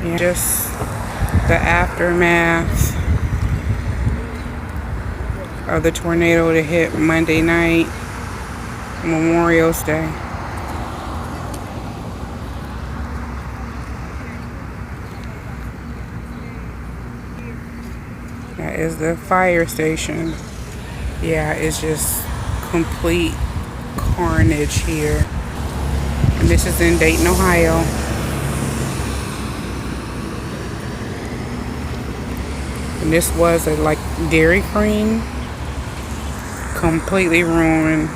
Yeah, just the aftermath of the tornado that hit Monday night, Memorial's Day. That is the fire station. Yeah, it's just complete carnage here. And this is in Dayton, Ohio. And this was a like Dairy Queen, completely ruined.